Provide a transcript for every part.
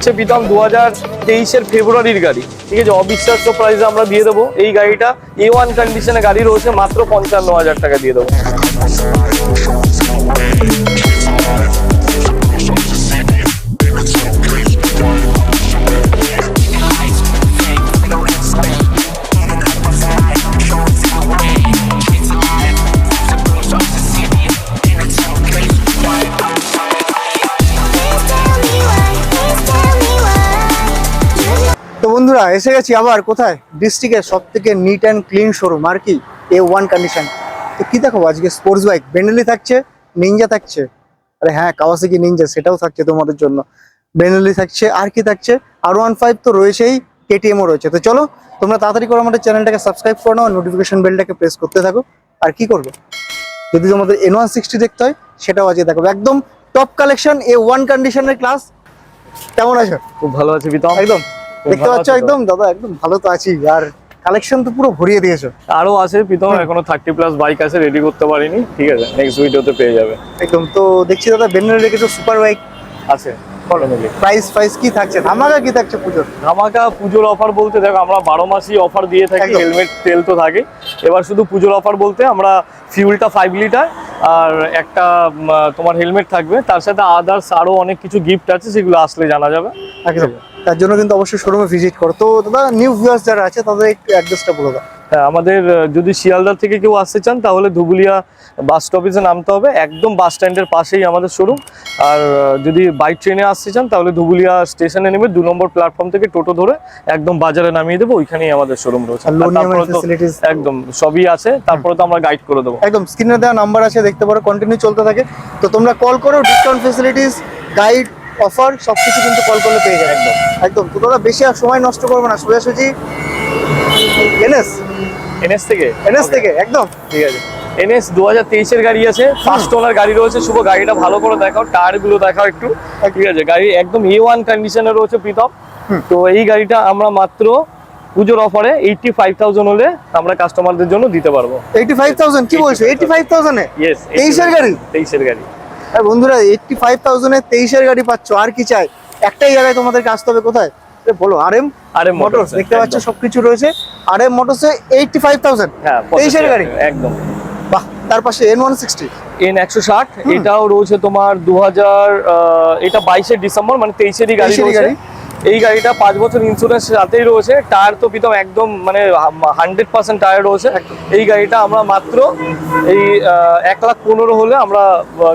প্রীতম 2023 ফেব্রুয়ারির গাড়ি, ঠিক আছে, অবিশ্বাস্য প্রাইসে আমরা দিয়ে দেবো এই গাড়িটা। A1 কন্ডিশনে গাড়ি রয়েছে, মাত্র 55,000 টাকা দিয়ে দেবো। তো বন্ধুরা এসে গেছি আবার কোথায়, ডিস্ট্রিক্টের সব থেকে নিট অ্যান্ড ক্লিন শোরুম আর কি, A1 কন্ডিশন। তো কি দেখো আজকে স্পোর্টস বাইক, বেনেলি থাকছে, নিনজা থাকছে, আরে হ্যাঁ কাওয়াসাকি নিনজা সেটাও থাকছে তোমাদের জন্য, বেনেলি থাকছে, আর কি থাকছে, R15 তো রয়েছেই, KTM-ও রয়েছে। তো চলো তোমরা তাড়াতাড়ি করে আমাদের চ্যানেলটাকে সাবস্ক্রাইব করে নাও, নোটিফিকেশন বেলটাকে প্রেস করতে থাকো। আর কি করবে, যদি তোমাদের N160 দেখতে হয় সেটাও আজকে দেখো, একদম টপ কালেকশন A1 কন্ডিশনের ক্লাস। কেমন আছো? খুব ভালো আছে প্রীতম, একদম দেখতে পাচ্ছ, একদম দাদা একদম ভালো তো আছি। আর কালেকশন তো পুরো ভরিয়ে দিয়েছো। আরো আছে প্রীতম, এখনো 30+ বাইক আছে, রেডি করতে পারিনি, ঠিক আছে, নেক্সট ভিডিওতে পেয়ে যাবে। একদম। তো দেখছি দাদা বেনেলি রেখেছো, সুপার বাইক আছে, প্রাইস কি থাকছে, ধামাকা কি থাকছে পুজোর? ধামাকা পুজোর অফার বলতে দেখো, আমরা 12 মাসই অফার দিয়ে থাকি, হেলমেট তেল তো থাকে। এবার শুধু পুজোর অফার বলতে আমরা ফিউলটা 5 লিটার আর একটা তোমার হেলমেট থাকবে, তার সাথে আদার্স আরো অনেক কিছু গিফট আছে, সেগুলো আসলে জানা যাবে। একদম, তার জন্য কিন্তু অবশ্যই শোরুমে ভিজিট করো। তো দাদা নিউ ভিউয়ার্স যারা আছে তাদের একটু অ্যাড্রেসটা বলে দাও। হ্যাঁ, আমাদের যদি শিয়ালদা থেকে কেউ আসতে চান তাহলে ধুবুলিয়া বাস স্টপেজে নামতে হবে, একদম বাস স্ট্যান্ডের পাশেই আমাদের শোরুম। আর যদি বাই ট্রেনে আসতে চান তাহলে ধুবুলিয়া স্টেশনে নেমে 2 নম্বর প্ল্যাটফর্ম থেকে টোটো ধরে একদম বাজারে নামিয়ে দেবো, ওইখানেই আমাদের শোরুম রয়েছে। একদম সবই আছে, তারপরে তো আমরা গাইড করে দেবো। একদম স্ক্রিনে দেওয়া নাম্বার আছে, দেখতে পারো, কন্টিনিউ চলতে থাকে। তো তোমরা কল করো, ডিসকাউন্ট ফেসিলিটিস, গাইড, অফার সবকিছু কিন্তু কল করলে পেয়ে যাবে। একদম একদম। তো দাদা বেশি আর সময় নষ্ট করবে না, সোজাসুজি এনএস থেকে একদম ঠিক আছে। এনএস 2023 গাড়ি আছে, ফার্স্ট ওনার গাড়ি রয়েছে। শুভ গাড়িটা ভালো করে দেখাও, টায়ার গুলো দেখাও একটু, ঠিক আছে। গাড়ি একদম A1 কন্ডিশনে রয়েছে প্রীতম। তো এই গাড়িটা আমরা মাত্র পুজোর অফারে 85,000 হলে আমরা কাস্টমারদের জন্য দিতে পারবো। 85,000? কি বলছো, 85,000 এ? ইয়েস, 23 গাড়ি। আর বন্ধুরা 85,000 এ 23 গাড়ি পাচ্ছ, আর কি চাই? একটাই জায়গায় তোমাদেরকে আসতে হবে, কোথায় বলো? আরএম মোটরস, দেখতে পাচ্ছ সবকিছু রয়েছে। আরএম মোটরসে 85,000, হ্যাঁ 23 গাড়ি, একদম। বাহ। তার পাশে N160, N160, এটাও রয়েছে তোমার 2000, এটা 22 ডিসেম্বর, মানে 23 গাড়ি রয়েছে। এই গাড়িটা 5 বছর ইন্স্যুরেন্স সাথেই রয়েছে। টায়ার তো প্রীতম একদম মানে 100% টায়ার রয়েছে। এই গাড়িটা আমরা মাত্র এই 1,15,000 হলে আমরা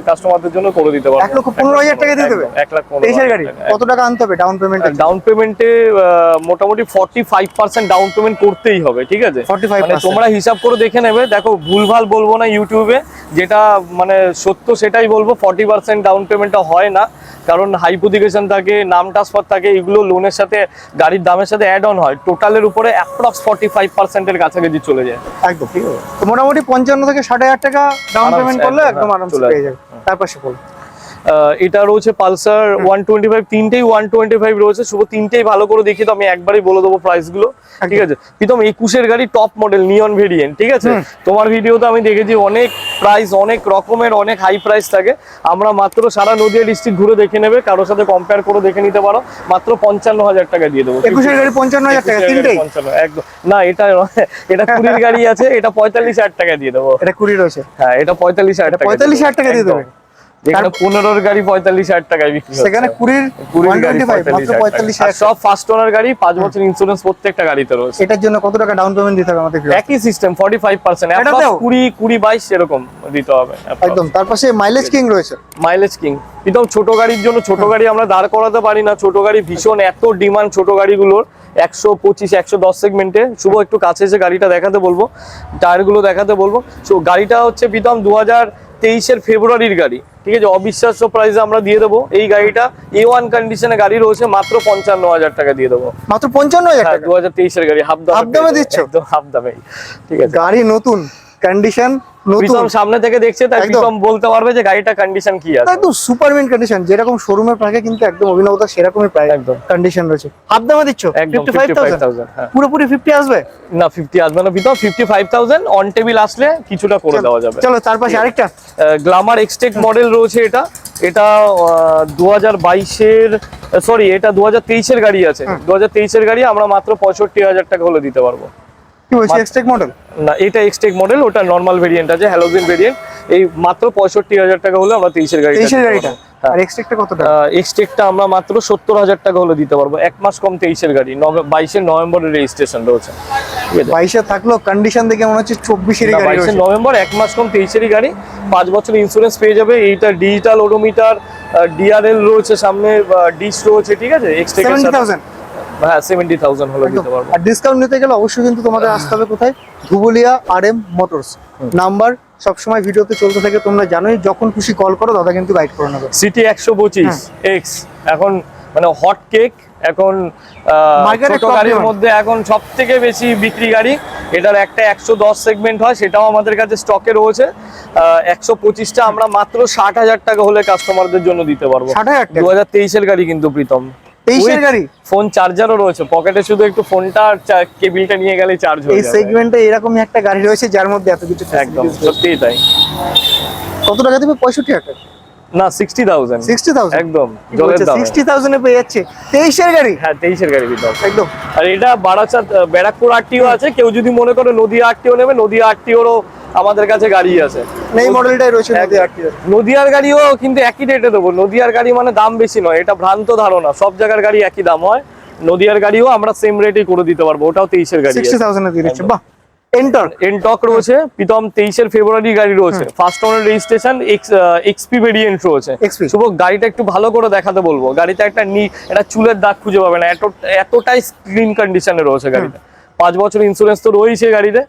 কাস্টমারদের জন্য করে দিতে পারবো। 1,15,000 টাকা দিয়ে দেবে? 1,15,000 গাড়ি কত টাকা আনতে হবে ডাউন পেমেন্ট? ডাউন পেমেন্টে মোটামুটি 45% ডাউন পেমেন্ট করতেই হবে, ঠিক আছে। 45%, মানে তোমরা হিসাব করে দেখে নেবে। দেখো ভুলভাল বলবো না ইউটিউবে, যেটা মানে সত্য সেটাই বলবো। 40% ডাউন পেমেন্টটা হয় না, কারণ হাইপোথিকেশন থাকে, নাম ট্রান্সফার থাকে, এগুলো লোনের সাথে গাড়ির দামের সাথে অ্যাড অন হয়। টোটালের উপরে অ্যাপ্রক্স 45% এর কাছাকাছি চলে যায়। একদম ঠিক আছে। তো মোটামুটি 55 থেকে 60,000 টাকা ডাউন পেমেন্ট করলে একদম আরামসে পেয়ে যাবে। তারপরে বল, এটা রয়েছে পালসার 125, তিনটেই 125 রয়েছে। শুভ তিনটেই ভালো করে দেখি তো, আমি একবারই বলে দেবো প্রাইস গুলো, ঠিক আছে। প্রীতম 21 গাড়ি টপ মডেল নিয়ন ভেরিয়েন্ট, ঠিক আছে। তোমার ভিডিওতে আমি দেখেছি অনেক প্রাইস, অনেক রকমের, অনেক হাই প্রাইস থাকে। আমরা মাত্র সারা নদিয়া ডিস্ট্রিক্ট ঘুরে দেখে নেবে, কারোর সাথে কম্পেয়ার করে দেখে নিতে পারো, মাত্র 55,000 টাকা দিয়ে দেবো। 21 গাড়ি 55,000 টাকা তিনটেই? একদম না, এটা 20 গাড়ি আছে, এটা 45,000 টাকা দিয়ে দেবো। এটা 20 রয়েছে, হ্যাঁ, এটা 45,000 টাকা। 45,000 টাকা দিয়ে দেবে? যেখানে 15 গাড়ি 45,000 টাকায় বিক্রি হচ্ছে, সেখানে 125 মাত্র 45,000। সব ফার্স্ট ওনার গাড়ি, 5 বছর ইন্স্যুরেন্স প্রত্যেকটা গাড়িতে রয়েছে। এটার জন্য কত টাকা ডাউন পেমেন্ট দিতে হবে আমাদের? একই সিস্টেম, 45%, 20-22 এরকম দিতে হবে একদম। তার পাশে মাইলেজ কিং রয়েছে। মাইলেজ কিং প্রীতম ছোট গাড়ির জন্য, ছোট গাড়ি আমরা দাঁড় করাতে পারি না। ছোট গাড়ি ভীষণ এত ডিমান্ড ছোট গাড়িগুলোর, 125, 110 সেগমেন্টে। শুভ একটু কাছে এসে গাড়িটা দেখাতে বলবো, টায়ারগুলো দেখাতে বলবো। সো গাড়িটা হচ্ছে প্রীতম 2023 ফেব্রুয়ারির গাড়ি, ঠিক আছে। অবিশ্বাস্য প্রাইসে আমরা দিয়ে দেবো এই গাড়িটা। A1 কন্ডিশনে গাড়ি রয়েছে, মাত্র 55,000 টাকা দিয়ে দেবো। মাত্র 55,000 টাকা? 2023 গাড়ি হাফ দামে দিচ্ছ? একদম হাফ দামে, ঠিক আছে। গাড়ি নতুন, কন্ডিশন নতুন, প্রীতম সামনে থেকে দেখছে তাই একদম। প্রীতম বলতে পারবে যে গাড়িটা কন্ডিশন কি আছে। একদম সুপারমেন্ট কন্ডিশন, যেরকম শোরুমের প্রায় কিন্তু একদম অভিনবতা সেরকমই প্রায় একদম। কন্ডিশন রয়েছে। হাত দামে দিচ্ছ একদম 55,000, হ্যাঁ। পুরোপুরি 50 আসবে। না 50 আসবে না প্রীতম, 55,000 অন টেবিল আসলে কিছুটা করে দেওয়া যাবে। চলো তার পাশে আরেকটা গ্ল্যামার এক্সটেক মডেল রয়েছে, এটা 2022-এর সরি এটা 2023-এর গাড়ি আছে। 2023-এর গাড়ি আমরা মাত্র 65,000 টাকা হলে দিতে পারবো। কি বলছি, এক্সটেক মডেল? না এটা এক্সটেক মডেল, ওটা নরমাল ভেরিয়েন্ট আছে, হ্যালোজেন ভেরিয়েন্ট। এই মাত্র 65,000 টাকা হলে আমরা 23-এর গাড়িটা 23-এর গাড়িটা। হ্যাঁ। আর এক্সটেকটা কত টাকা? এক্সটেকটা আমরা মাত্র 70,000 টাকা হলে দিতে পারবো, এক মাস কম 23-এর গাড়ি, 22-এর নভেম্বরের রেজিস্ট্রেশন রয়েছে। 22-এ থাকলো, কন্ডিশন দেখে মনে হচ্ছে 24-এর গাড়ি 22-এর রয়েছে। নভেম্বর, এক মাস কম 23-এরই গাড়ি, 5 বছর ইন্স্যুরেন্স পেয়ে যাবে। এইটা ডিজিটাল ওডোমিটার, ডিআরএল রয়েছে সামনে, ডিশ রয়েছে, ঠিক আছে। এক্সটেকের সাথে 70,000। হ্যাঁ 70,000 হলে দিতে পারবো। আর ডিসকাউন্ট নিতে গেলে অবশ্যই কিন্তু তোমাদের আসতে হবে কোথায়? Dhubulia RM motors. নাম্বার সবসময় ভিডিওতে চলতে থাকে, তোমরা জানোই, যখন খুশি কল করো, দাদা কিন্তু গাইড করে নেবে। সিটি 125 এক্স এখন মানে হট কেক, এখন Market-এ ছোট top গাড়ির demand। মধ্যে এখন সব থেকে বেশি বিক্রি গাড়ি। এটার একটা 110 সেগমেন্ট হয়, সেটাও আমাদের কাছে স্টকে রয়েছে। 125টা আমরা মাত্র 60,000 টাকা হলে কাস্টমারদের জন্য দিতে পারবো। 60,000 টাকা? 2023-এর গাড়ি কিন্তু প্রীতম, 23-এর গাড়ি? ফোন চার্জারও রয়েছে পকেটে, শুধু একটু ফোনটা আর কেবিলটা নিয়ে গেলে চার্জ এই হয়ে যাবে। সেগমেন্টে এরকমই একটা গাড়ি রয়েছে যার মধ্যে এত কিছু একদম facilities রয়েছে। সত্যিই তাই। কত টাকা দেবে? 65,000 টাকা? না 60,000 60,000? একদম জলের দামে। 60,000 এ পেয়ে যাচ্ছে 23-এর গাড়ি। হ্যাঁ 23-এর গাড়ি প্রীতম একদম। আর এটা বারাসাত ব্যারাকপুর আরটিও আছে, কেউ যদি মনে করে নদিয়া আরটিও নেবে, নদিয়া আরটিওরও আমাদের কাছে গাড়ি আছে। এই মডেলটাই রয়েছে নদী একদম। 8 নদিয়ার গাড়িও কিন্তু একই রেটে দেবো। নদিয়ার গাড়ি মানে দাম বেশি নয়, এটা ভ্রান্ত ধারণা, সব জায়গার গাড়ি একই দাম হয়। নদিয়ার গাড়িও আমরা সেম রেটেই করে দিতে পারবো, ওটাও 23-এর গাড়ি আছে। 60,000 এ দিয়ে দিচ্ছে। বাহ। এন্টার এনটক রয়েছে প্রীতম, 23-এর ফেব্রুয়ারি গাড়ি রয়েছে, first owner registration, XP variant রয়েছে। XP শুভ গাড়িটা একটু ভালো করে দেখাতে বলবো। গাড়িতে একটা চুলের দাগ খুঁজে পাবে না, এতটাই ক্লিন কন্ডিশনে রয়েছে গাড়িটা। 5 বছর ইন্স্যুরেন্স তো রয়েছে গাড়িতে।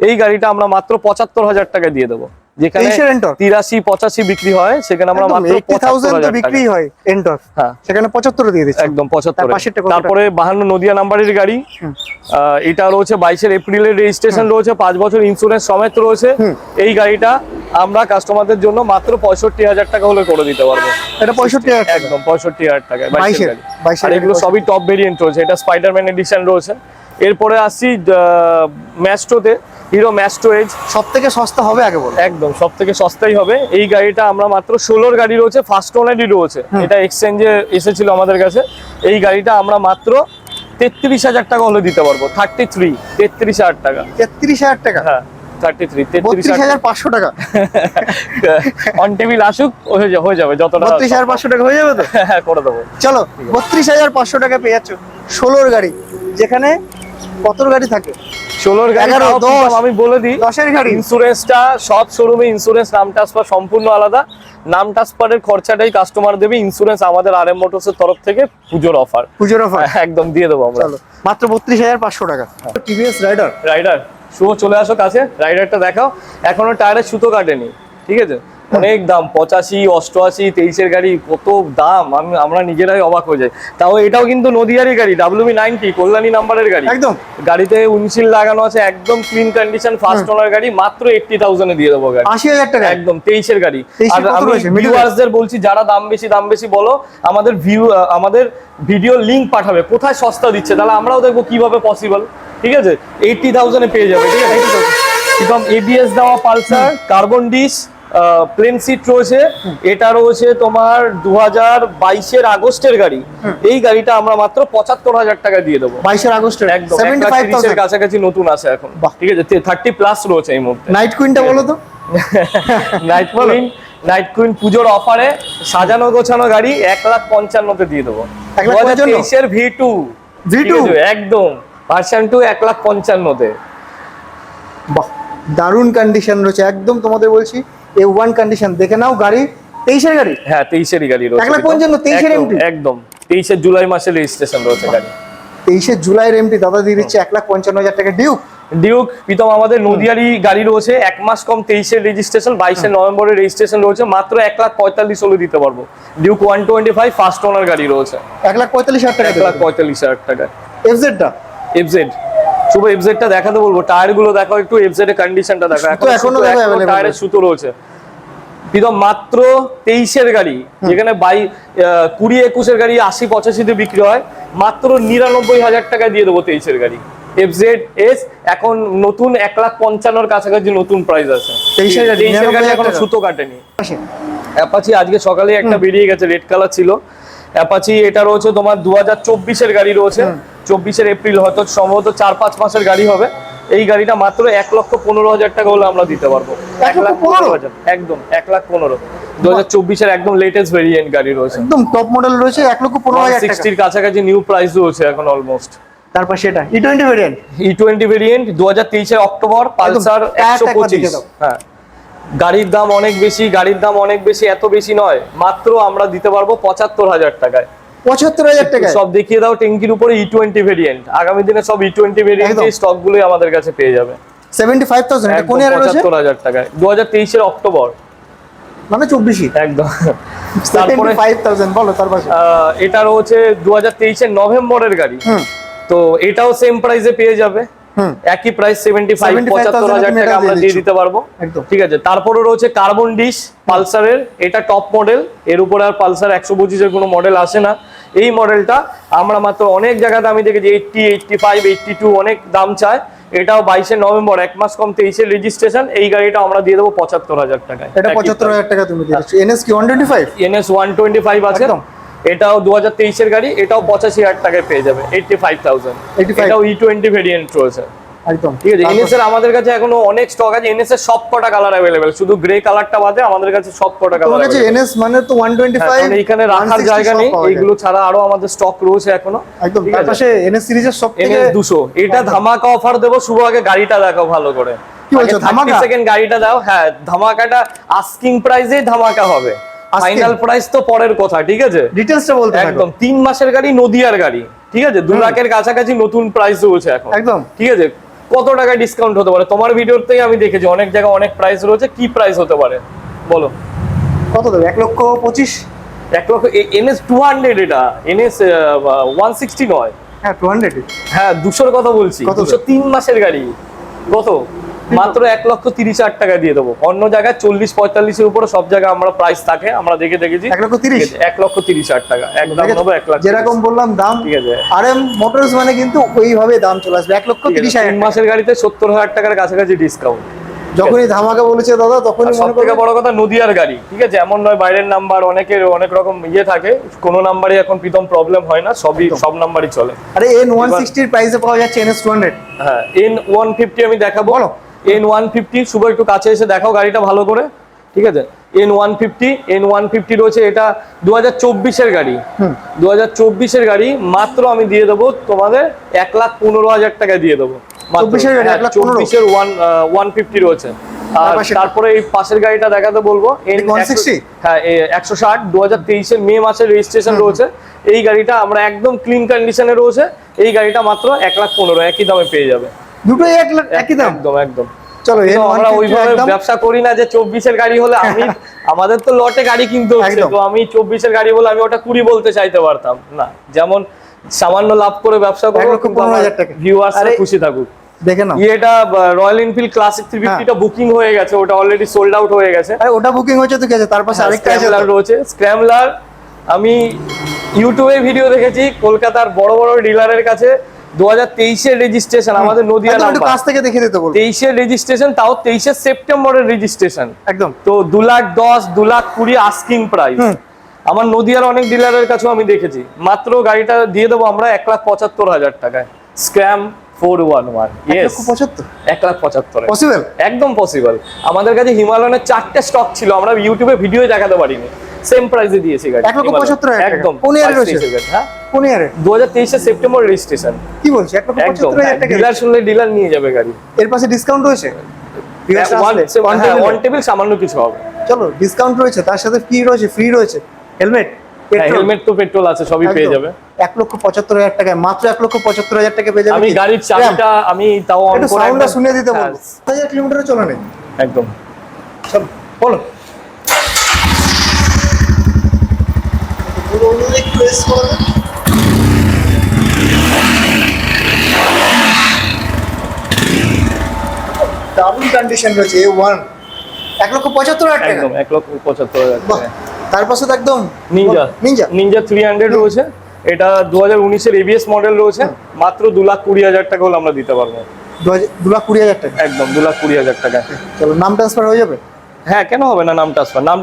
এই গাড়িটা আমরা মাত্র 75,000 টাকা দিয়ে দেবো, যেখানে 23-এর এন্টর 83-85 বিক্রি হয়, সেখানে আমরা মাত্র 80,000 তো 75,000 বিক্রি টাকা। হয় এন্টর, হ্যাঁ সেখানে 75 দিয়ে দিচ্ছে। একদম তার 75। পাশেরটা কত তারপরে 52 নদিয়া নাম্বারের গাড়ি, এটা রয়েছে 22-এর এপ্রিলের রেজিস্ট্রেশন রয়েছে, 5 বছর ইন্স্যুরেন্স সমেত রয়েছে। এই গাড়িটা আমরা কাস্টমারদের জন্য মাত্র 65,000 টাকা হলে করে দিতে পারবো। এটা 65,000 টাকা? একদম 65,000 টাকায় 22-এর গাড়ি। 22-এর আর এগুলো সবই টপ ভেরিয়েন্ট রয়েছে, এটা স্পাইডারম্যান এডিশন রয়েছে। এরপরে আসছি ম্যাস্ট্রোতে, হিরো ম্যাস্ট্রো এজ। সব থেকে সস্তা হবে আগে বলো। একদম সব থেকে সস্তাই হবে। এই গাড়িটা আমরা মাত্র 16-র গাড়ি রয়েছে, ফার্স্ট ওনারই রয়েছে, এটা এক্সচেঞ্জে এসেছিল আমাদের কাছে। এই গাড়িটা আমরা মাত্র 33,000 টাকা হলে দিতে পারবো। 33,000 টাকা। 33,000 টাকা? হ্যাঁ 33,000 32,500 টাকা। অন টেবিল আসুক, হয়ে যাবে যতটা। 32,500 টাকা হয়ে যাবে তো? হ্যাঁ করে দেবো। চলো 32,500 টাকা পেয়ে যাচ্ছ 16-র গাড়ি, যেখানে কতর গাড়ি থাকে? 16-র গাড়ি 11, তাও 10, প্রীতম আমি বলে দিই, 10-এর গাড়ি। ইন্স্যুরেন্সটা সব শোরুমে ইন্স্যুরেন্স নাম ট্রান্সফার সম্পূর্ণ আলাদা। নাম ট্রান্সফারের খরচাটাই কাস্টমার দেবে, ইন্স্যুরেন্স আমাদের RM মোটরসের তরফ থেকে পুজোর অফার। পুজোর অফার একদম দিয়ে দেবো আমরা। চলো মাত্র 32,500 টাকা। TVS rider. রাইডার শুভ চলে আসো কাছে, রাইডারটা দেখাও। এখনো টায়ারের সুতো কাটেনি, ঠিক আছে। অনেক দাম, 85, 88, 23-এর গাড়ি, কত দাম, আমরা নিজেরাই অবাক হয়ে যাই। তাও এটাও কিন্তু নদিয়ারই গাড়ি, WB90 কল্যাণী নাম্বারের গাড়ি। একদম গাড়িতে উইন্ডশিল্ড লাগানো আছে, একদম ক্লিন কন্ডিশন, ফার্স্ট ওনার গাড়ি, মাত্র 80,000 এ দিয়ে দেবো গাড়ি। 80,000 টাকা? একদম 23-এর গাড়ি। 23-এ আর কত আমি রয়েছে? Middle ভিউয়ার্সদের বলছি, যারা দাম বেশি বলো, আমাদের ভিডিও লিংক পাঠাবে কোথায় সস্তা দিচ্ছে, তাহলে আমরাও দেখবো কিভাবে পসিবল, ঠিক আছে। 80,000 এ পেয়ে যাবে, ঠিক আছে। একদম ABS দেওয়া Pulsar, carbon disc, plain seat রয়েছে। এটা রয়েছে তোমার 2022-এর আগস্টের গাড়ি। এই গাড়িটা আমরা মাত্র 75,000 টাকা দিয়ে দেবো। 22 আগস্টের একদম 75,000 কাছাকাছি নতুন আছে এখন, বাহ। ঠিক আছে। 30+ রয়েছে এই মুহূর্তে। নাইট কুইনটা বলো তো? নাইট কুইন পুজোর অফারে সাজানো গোছানো গাড়ি 1,55,000 দিয়ে দেবো। 1,55,000? 2023-এর V2 একদম ভার্সন 2 1,55,000-তে। বাহ, দারুণ কন্ডিশন রয়েছে একদম, তোমাদের বলছি A1 কন্ডিশন। দেখে নাও গাড়ি, 23-এর গাড়ি। হ্যাঁ 23-এরই গাড়ি রয়েছে। 1,55,000, 23-এর এমটি। একদম 23-এর জুলাই মাসে রেজিস্ট্রেশন রয়েছে গাড়ি। 23-এর জুলাইয়ের এমটি দাদা দিয়ে দিচ্ছে 1,55,000 টাকা। ডিউক প্রীতম আমাদের নদিয়ারই গাড়ি রয়েছে, এক মাস কম, 23-এর রেজিস্ট্রেশন, 22-এর নভেম্বরের রেজিস্ট্রেশন রয়েছে, মাত্র 1,45,000 হলে দিতে পারবো। ডিউক 125 ফার্স্ট ওনার গাড়ি রয়েছে, 1,45,000 টাকা। 1,45,000 টাকা। FZ টা FZ শুভ এফজেডটা দেখাতে বলবো, টায়ার গুলো দেখো একটু, এফজেড এর কন্ডিশনটা দেখো, এখনো দেখো available টায়ারের সুতো রয়েছে। প্রীতম মাত্র 23-এর গাড়ি, যেখানে 20-21-এর গাড়ি 80-85-তে বিক্রি হয়, মাত্র 99,000 টাকায় দিয়ে দেবো 23-এর গাড়ি এফজেড এস। এখন নতুন 1,55,000-এর কাছাকাছি নতুন প্রাইস আছে 23-এর গাড়ি, 23-এর গাড়ি 99,000 এখনো টাকা। সুতো কাটেনি। অ্যাপাচি আজকে সকালে একটা বেরিয়ে গেছে, রেড কালার ছিল অ্যাপাচি, এটা রয়েছে তোমার 2024-এর গাড়ি রয়েছে, 24-এর এপ্রিল, হয়তো সম্ভবত 4-5 মাসের গাড়ি হবে। এই গাড়িটা মাত্র 1,15,000 টাকা হলে আমরা দিতে পারবো। 1,15,000 একদম 1,15,000 2024-এর একদম লেটেস্ট ভেরিয়েন্ট গাড়ি রয়েছে, একদম টপ মডেল রয়েছে, 1,15,000 টাকা। 60-এর কাছাকাছি নিউ প্রাইস রয়েছে এখন অলমোস্ট। তারপর সেটা E20 ভেরিয়েন্ট, E20 ভেরিয়েন্ট 2023-এর অক্টোবর, পালসার টায়ারটা একবার দেখে 125। দাও। হ্যাঁ, গাড়ির দাম অনেক বেশি, গাড়ির দাম অনেক বেশি, এত বেশি নয়, মাত্র আমরা দিতে পারবো 75,000 টাকায়। 75,000 টাকা। সব দেখিয়ে দাও ট্যাঙ্কির উপরে E20 ভেরিয়েন্ট, আগামী দিনে সব E20 ভেরিয়েন্টের একদম। স্টক গুলোই আমাদের কাছে পেয়ে যাবে 75,000, এটা কোন ইয়ারে রয়েছে? 75,000 টাকায় 2023-এর অক্টোবর, মানে 24ই। একদম। তারপরে 75,000 বলো তার পাশে। এটা রয়েছে 2023-এর নভেম্বরের গাড়ি, হুম তো এটাও সেম প্রাইসে পেয়ে যাবে, হুম একই প্রাইস 75,000 টাকা আমরা দিয়ে দিতে পারবো। একদম। ঠিক আছে, তারপরে রয়েছে কার্বন ডিশ পালসারের, এটা টপ মডেল, এর উপরে আর পালসার 125-এর কোনো মডেল আসে না। এই মডেলটা আমরা মাত্র অনেক জায়গাতে আমি দেখেছি 80, 85, 82 অনেক দাম চায়। এটাও 22-এর নভেম্বর, 1 মাস কম, 23-এর রেজিস্ট্রেশন। এই গাড়িটা আমরা দিয়ে দেবো 75,000 টাকায়। এটা 75,000 টাকা তুমি দিচ্ছ। NS কি 125? NS 125 আছে, একদম। এটাও 2023-এর গাড়ি, এটাও 85,000 টাকায় পেয়ে যাবে, 85,000। 85 এটাও E20 ভেরিয়েন্ট রয়েছে। একদম ঠিক আছে, NS এর আমাদের কাছে এখনো অনেক স্টক আছে, NS এর সব কটা কালার अवेलेबल, শুধু গ্রে কালারটা বাদে আমাদের কাছে সব কটা তোমার কালার কাছে আছে। NS মানে তো 125, এইখানে রাখার 160 জায়গা সব নেই, পাওয়া যায়। এইগুলো ছাড়া আরো আমাদের স্টক রয়েছে এখনো। একদম। ঠিক তার আছে? পাশে NS সিরিজের সবথেকে NS 200, এটা ধামাকা অফার দেবো। শুভ আগে গাড়িটা দেখাও ভালো করে, কি বলছো, ধামাকা? সেকেন্ড গাড়িটা দাও। হ্যাঁ, ধামাকাটা আস্কিং প্রাইসেই ধামাকা হবে, Asking? ফাইনাল প্রাইস তো পরের কথা। ঠিক আছে, ডিটেইলসটা বলতে থাকো। একদম 3 মাসের গাড়ি, নদিয়ার গাড়ি। ঠিক আছে, 2 লাখের কাছাকাছি নতুন প্রাইস রয়েছে এখন। একদম। ঠিক আছে, কত টাকা ডিসকাউন্ট হতে পারে? তোমার ভিডিওতেই আমি দেখেছি অনেক জায়গায় অনেক প্রাইস রয়েছে, কি প্রাইস হতে পারে বলো? কত দেবে? 1,25,000? 1 লক্ষ। NS 200, এটা NS 160 নয়। হ্যাঁ 200। হ্যাঁ, 200-র কথা বলছি। কত 200 3 মাসের গাড়ি, কত? মাত্র 1,30,000 টাকা দিয়ে দেবো। অন্য জায়গায় 40-45-এর উপরে সব জায়গায় আমরা প্রাইস থাকে, আমরা দেখেছি। 1,30,000? 1,30,000 টাকা একদম হবে, 1,30,000। যেরকম বললাম দাম, ঠিক আছে। RM মোটরস মানে কিন্তু ওইভাবে দাম চলে আসবে। 1,30,000 3 মাসের গাড়িতে 70,000 টাকার কাছাকাছি ডিসকাউন্ট। যখনই ধামাকা বলেছে দাদা তখনই সব মনে থেকে করবে বড় কথা, নদিয়ার গাড়ি। ঠিক আছে, এমন নয় বাইরের নাম্বার, অনেকের অনেক রকম ইয়ে থাকে, কোনো নাম্বারই এখন প্রীতম প্রবলেম হয় না, সব নাম্বারই চলে। আরে N160 এর প্রাইসে পাওয়া যাচ্ছে NS 200। হ্যাঁ, N150 আমি দেখাবো। বলো। N150 শুভ একটু কাছে এসে দেখাও গাড়িটা ভালো করে। ঠিক আছে, N150 রয়েছে, এটা 2024-এর গাড়ি। 2024-এর গাড়ি মাত্র আমি দিয়ে দেবো তোমাদের 1,15,000 টাকায় দিয়ে দেবো। 24-এর গাড়ি 1,15,000? 24-এর 150 রয়েছে। আর তারপরে এই পাশের গাড়িটা দেখাতে বলবো, N160? হ্যাঁ 160, 2023-এর মে মাসের রেজিস্ট্রেশন রয়েছে। এই গাড়িটা আমরা একদম ক্লিন কন্ডিশনে রয়েছে, এই গাড়িটা মাত্র 1,15,000 একই দামে পেয়ে যাবে। দুটোই একই দাম? একদম। চলো কিন্তু আমরা N150 ওইভাবে একদম। ব্যবসা করি না যে 24-এর গাড়ি হলে আমাদের তো লটে গাড়ি কিনতে হচ্ছে, একদম। তো আমি 24-এর গাড়ি বলে আমি ওটা 20 বলতে চাইতে পারতাম না। যেমন সামান্য লাভ করে ব্যবসা করবো, 1,15,000 টাকা। ভিউয়ার্সরা খুশি থাকুক। দেখে নাও। এটা রয়্যাল এনফিল্ড ক্লাসিক 350টা বুকিং হয়ে গেছে, ওটা অলরেডি সোল্ড আউট হয়ে গেছে। আরে ওটা বুকিং হয়েছে তো কি আছে, তার পাশে আরেকটা আছে স্ক্র্যামলার রয়েছে। স্ক্র্যামলার আমি ইউটিউবে ভিডিও দেখেছি, কলকাতার বড় বড় ডিলারের কাছে 2023-এর রেজিস্ট্রেশন, আমাদের নদিয়া একদম, একটু নাম্বার। কাছ থেকে দেখে দিতে বলবো। 23-এর রেজিস্ট্রেশন, তাও 23-এর সেপ্টেম্বরের রেজিস্ট্রেশন। একদম। তো 2,10,000, 2,20,000 আস্কিং প্রাইস। আমার নদিয়ার অনেক ডিলারের কাছেও আমি দেখেছি। মাত্র গাড়িটা দিয়ে দেবো আমরা 1,75,000 টাকায়। Scram 411, yes 1,75,000 possible? একদম পসিবল। আমাদের কাছে হিমালয়ানের 4টে স্টক ছিল, আমরা ইউটিউবে ভিডিও দেখাতে পারিনি, সেম প্রাইসে দিয়েছি গাড়ি। 1,75,000 একদম। কোন ইয়ারে রয়েছে? হ্যাঁ, কোন ইয়ারে? 2023-এর সেপ্টেম্বর রেজিস্ট্রেশন। কি বলছিস, একদম। 1,75,000 টাকা? ডিলার শুনলে ডিলার নিয়ে যাবে গাড়ি। এর পাশে ডিসকাউন্ট রয়েছে? ওয়ান টেবিল সামান্য কিছু হবে। চলো, ডিসকাউন্ট রয়েছে, তার সাথে কি রয়েছে? ফ্রি রয়েছে হেলমেট, হেলমেট তো পেট্রোল আছে, সবই পেয়ে যাবে। 1,75,000 টাকায়, মাত্র 1,75,000 টাকা পেয়ে যাবে। আমি গাড়ির চাবিটা আমি তাও অন একটু করে সাউন্ডটা শুনে দিতে হ্যাঁ, বলবো। 1000 কিলোমিটারও চলে নেই। একদম। চলো বলো। একটু রেস করে কন্ডিশন রয়েছে A1 1,75,000 টাকা একদম 1,75,000 বাহ, টাকা। তার পাশে তো একদম নিনজা নিনজা নিনজা 300 রয়েছে, এটা 2019 এর এবিএস মডেল রয়েছে, মাত্র 2,20,000 টাকা হলে আমরা দিতে পারবো। 2,20,000 টাকা। একদম 2,20,000 টাকা। চলো, নাম ট্রান্সফার হয়ে যাবে? হ্যাঁ, কেন হবে না? নাম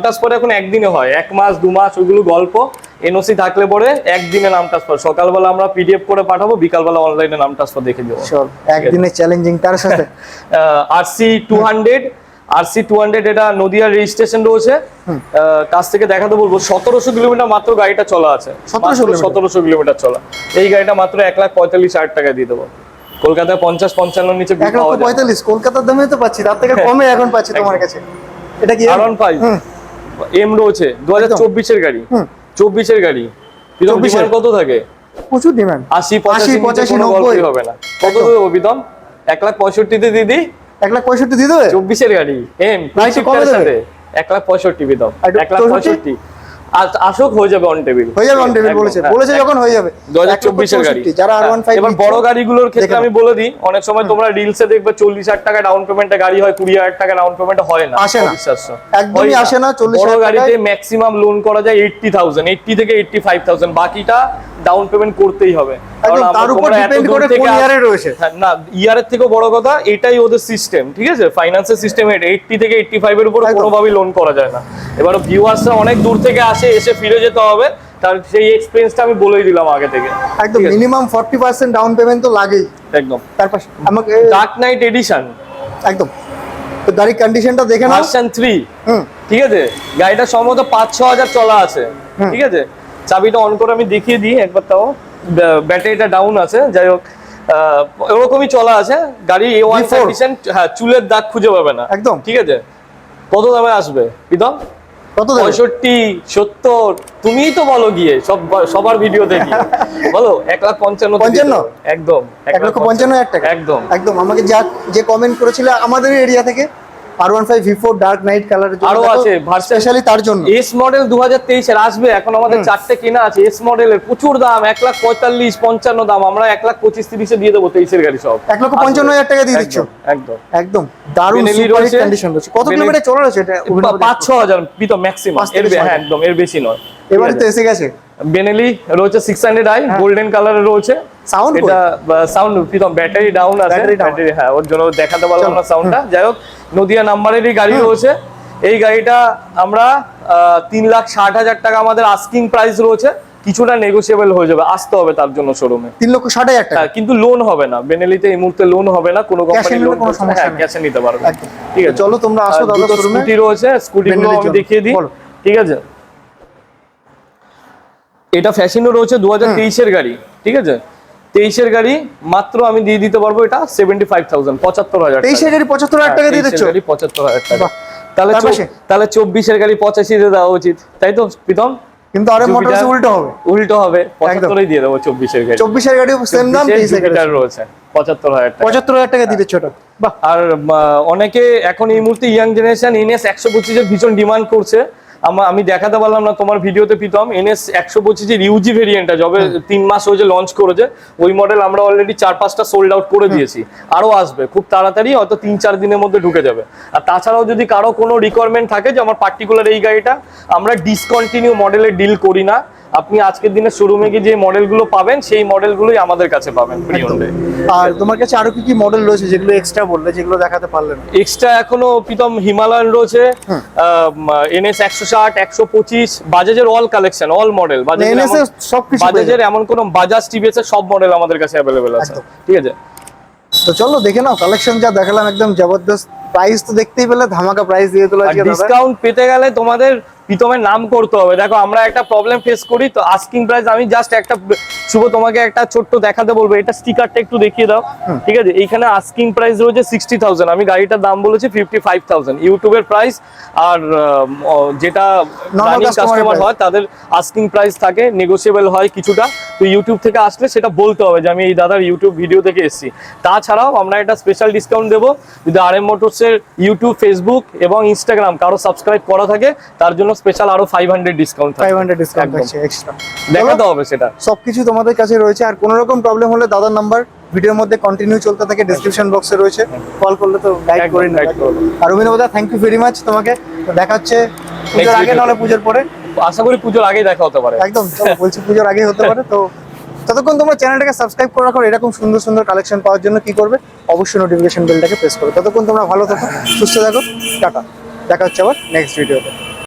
ট্রান্সফার এখন একদিনে হয়, 1 মাস 2 মাস ওইগুলো গল্প। এনওসি থাকলে পরে একদিনে নাম ট্রান্সফার, সকালবেলা আমরা পিডিএফ করে পাঠাবো, বিকালবেলা অনলাইনে নাম ট্রান্সফার দেখে দেবো। চল, একদিনে চ্যালেঞ্জিং। তার সাথে আরসি 200 এটা নদিয়ার রেজিস্ট্রেশন রয়েছে। কাছ থেকে দেখাতে বলবো, 1700 কিলোমিটার মাত্র গাড়িটা চলা আছে, 1700 কিলোমিটার চলা। এই গাড়িটা মাত্র 1,45,000 টাকা দিয়ে দেবো। কলকাতায় 50-55 নিচে পাওয়া যায়। 1,45,000 কলকাতার দামে তো পাচ্ছি, তার থেকে কমে এখন পাচ্ছি তোমার কাছে। এটা কি R15 এম রয়েছে, 2024 এর গাড়ি, 24 এর গাড়ি। 24 কত থাকে? প্রচুর ডিমান্ড। 80-85 কোনো গল্পই হবে না। কত দেবো বিদম? 1,65,000 তে দিদি। 1,65,000 দিয়ে দেবে? 24 এর গাড়ি এম, একটু কমে দেবে? 1,65,000 বিদম। আর একটু 1,65,000 আসুক, হয়ে যাবে অন টেবিল। হয়ে যাবে অন টেবিল বলেছে, বলেছে যখন হয়ে যাবে। 2024 এর গাড়ি। যারা R15 এবার বড় গাড়িগুলোর ক্ষেত্রে দেখে আমি বলে দিই, অনেক সময় তোমরা রিলসে দেখবে 40,000 টাকা ডাউন পেমেন্টে গাড়ি হয়, 20,000 টাকা ডাউন পেমেন্টে হয় না, আসে না। অবিশ্বাস্য। একদমই আসে না। 40,000 বড় গাড়িতে টাকায় ম্যাক্সিমাম লোন করা যায় 80,000, 80 থেকে 85,000, বাকিটা ডাউন পেমেন্ট করতেই হবে। একদম, তার উপর ডিপেন্ড করে কোন ইয়ারে রয়েছে। না, ইয়ারের থেকে বড় কথা এটাই ওদের সিস্টেম, ঠিক আছে? ফাইন্যান্সের সিস্টেম এটা 80 থেকে 85 এর উপরে কোনোভাবেই লোন করা যায় না। এবার ভিউয়ার্সরা অনেক দূর থেকে আসে, এসে ফিরে যেতে হবে, তার সেই এক্সপেরিয়েন্সটা আমি বলেই দিলাম আগে থেকে। একদম, মিনিমাম 40% ডাউন পেমেন্ট তো লাগেই। একদম। তারপর আমাকে ডার্ক নাইট এডিশন, একদম, তো গাড়ির কন্ডিশনটা দেখে নাও। ভার্সন 3, হুম, ঠিক আছে? গাড়িটা সম্ভবত 5-6 হাজার চলা আছে, ঠিক আছে? চাবিটা অন করে আমি দেখিয়ে দিই একবার, তাও ব্যাটারিটা ডাউন আছে, যাই হোক ওরকমই চলা আছে গাড়ি। A1 কন্ডিশন, হ্যাঁ, চুলের দাগ খুঁজে পাবে না একদম। ঠিক আছে? কত দামে আসবে প্রীতম? কত দেবে? 65, 70, তুমিই তো বলো গিয়ে, সবার ভিডিও দেখি বলো। 1,55,000 একদম, 1,55,000 টাকা একদম। একদম। আমাকে যে কমেন্ট করেছিল আমাদের এরিয়া থেকে, R15 V4 ডার্ক নাইট কালারের জন্য আরো আছে স্পেশালি তার জন্য। এস মডেল 2023 এর আসবে, এখন আমাদের 4টে কেনা আছে এস মডেলের, প্রচুর দাম, 1,45,55 দাম, আমরা 1,25,30 এ দিয়ে দেবো 23 এর গাড়ি সব। 1,55,000 টাকা দিয়ে দিচ্ছ? একদম একদম দারুণ Benelli সুপার রয়েছে। কন্ডিশন রয়েছে। কত কিলোমিটার চলা রয়েছে এটা? 5-6 হাজার পিতো ম্যাক্সিমাম, 5 থেকে 6 হ্যাঁ একদম, এর বেশি নয়। এবারে তো এসে গেছে। বেনেলি রয়েছে 600i, গোল্ডেন কালারের রয়েছে। সাউন্ড এটা সাউন্ড প্রীতম, ব্যাটারি ডাউন আছে, Battery down। ব্যাটারি, হ্যাঁ, ওর জন্য দেখাতে পারলাম না সাউন্ডটা। যাই হোক, নদিয়া নাম্বারেরই গাড়ি রয়েছে। এই গাড়িটা আমরা 3,60,000 টাকা আমাদের আস্কিং প্রাইস রয়েছে, কিছুটা নেগোসিয়েবল হয়ে যাবে, আসতে হবে তার জন্য শোরুমে। 3,60,000 টাকা। কিন্তু লোন হবে না বেনেলিতে, এই মুহূর্তে লোন হবে না, কোনো কোম্পানি নিলে লোন কোনো সমস্যা নেই। ক্যাশে নিতে পারবে। একদম। ঠিক আছে, চলো তোমরা আসো দাদা দুটো শোরুমে। স্কুটি রয়েছে, স্কুটিগুলো Benelli আমি জন্য। দেখিয়ে দিই, বলো। ঠিক আছে? এটা ফ্যাশিনো রয়েছে 2023 এর গাড়ি, ঠিক আছে? 23 এর গাড়ি মাত্র আমি দিয়ে দিতে পারবো এটা 75,000, 75,000 23 এর গাড়ি 75,000 টাকা দিয়ে দিচ্ছ? 75,000 টাকা। বাহ। তাহলে তার পাশে? তাহলে 24 এর গাড়ি 85 তে দেওয়া উচিত, তাই তো প্রীতম? কিন্তু আরে মোটরস উল্টো হবে। উল্টো হবে, 75 এ দিয়ে দেবো 24 এর গাড়ি। 24 এর গাড়ি সেম দাম, 23 এর গাড়ি জুপিটার রয়েছে 75,000 টাকা। 75,000 টাকা দিয়ে দিচ্ছ এটা। বাহ। আর অনেকে এখন এই মুহূর্তে ইয়াং জেনারেশন NS 125 এর ভীষণ ডিমান্ড করছে। আমি দেখাতে পারলাম না তোমার ভিডিওতে প্রীতম, NS 125 এর ইউজি ভেরিয়েন্টটা যবে 3 মাস হয়েছে লঞ্চ করেছে, ওই মডেল আমরা অলরেডি 4-5টা সোল্ড আউট করে দিয়েছি, আরো আসবে খুব তাড়াতাড়ি, হয়তো 3-4 দিনের মধ্যে ঢুকে যাবে। আর তাছাড়াও যদি কারো কোনো রিকোয়ারমেন্ট থাকে যে আমার পার্টিকুলার এই গাড়িটা, আমরা ডিসকন্টিনিউ মডেলে ডিল করি না। আপনি আজকের দিনে শোরুমে গিয়ে যে মডেলগুলো পাবেন সেই মডেলগুলোই আমাদের কাছে পাবেন প্রিয়ন্ডে। আর তোমার কাছে আরো কি কি মডেল রয়েছে যেগুলো এক্সট্রা বললে, যেগুলো দেখাতে পারলে না? এক্সট্রা এখনো প্রীতম হিমালয়ান রয়েছে, NS 160, 125, বাজাজের all collection, all model, NS এর সবকিছু বাজাজের এমন কোন বাজাজ টিভিএস এর সব মডেল আমাদের কাছে অ্যাভেলেবেল আছে, একদম। ঠিক আছে? তো চলো দেখে নাও, কালেকশন যা দেখালাম একদম জবরদস্ত। প্রাইস তো দেখতেই পেলে, ধামাকা প্রাইস দিয়ে তোলা আর আজকে দাদা। ডিসকাউন্ট পেতে গেলে তোমাদের প্রীতমের নাম করতে হবে। দেখো আমরা একটা প্রবলেম ফেস করি, তো আস্কিং প্রাইস আমি জাস্ট একটা শুভ তোমাকে একটা ছোট্ট দেখাতে বলবো, এটা স্টিকারটা একটু দেখিয়ে দাও, ঠিক আছে? এইখানে আস্কিং প্রাইস রয়েছে 60,000, আমি গাড়িটার দাম বলেছি 55,000 ইউটিউবের প্রাইস। আর যেটা রানিং কাস্টমার হয় তাদের আস্কিং প্রাইস থাকে, নেগোসিয়েবল হয় কিছুটা। তো ইউটিউব থেকে আসলে সেটা বলতে হবে যে আমি এই দাদার ইউটিউব ভিডিও থেকে এসেছি। তাছাড়াও আমরা একটা স্পেশাল ডিসকাউন্ট দেবো যদি RM মোটরসের ইউটিউব, ফেসবুক এবং ইনস্টাগ্রাম কারো সাবস্ক্রাইব করা থাকে, তার জন্য স্পেশাল আরো 500 ডিসকাউন্ট থাকবে। 500 ডিসকাউন্ট একদম। আছে এক্সট্রা। দেখাতে হবে সেটা। সবকিছু তোমাদের কাছে রয়েছে। আর কোনো রকম প্রবলেম হলে দাদার নাম্বার ভিডিওর মধ্যে কন্টিনিউ চলতে থাকে, ডেসক্রিপশন বক্সে রয়েছে, কল করলে তো গাইড একদম করে নেবে। guide করে দেবো। আর অভিনব দা, থ্যাংক ইউ ভেরি মাচ তোমাকে। তো দেখা হচ্ছে পুজোর আগে, video তে। নাহলে পুজোর পরে। আশা করি পুজোর আগেই দেখা হতে পারে। একদম, চলো, বলছি পুজোর আগেই হতে পারে। তো ততক্ষণ তোমরা চ্যানেলটাকে সাবস্ক্রাইব করে রাখো, এরকম সুন্দর সুন্দর কালেকশন পাওয়ার জন্য কি করবে, অবশ্যই নোটিফিকেশন বেলটাকে প্রেস করো। ততক্ষণ তোমরা ভালো থাকো, সুস্থ থাকো, টাটা। দেখা হচ্ছে আবার নেক্সট ভিডিওতে।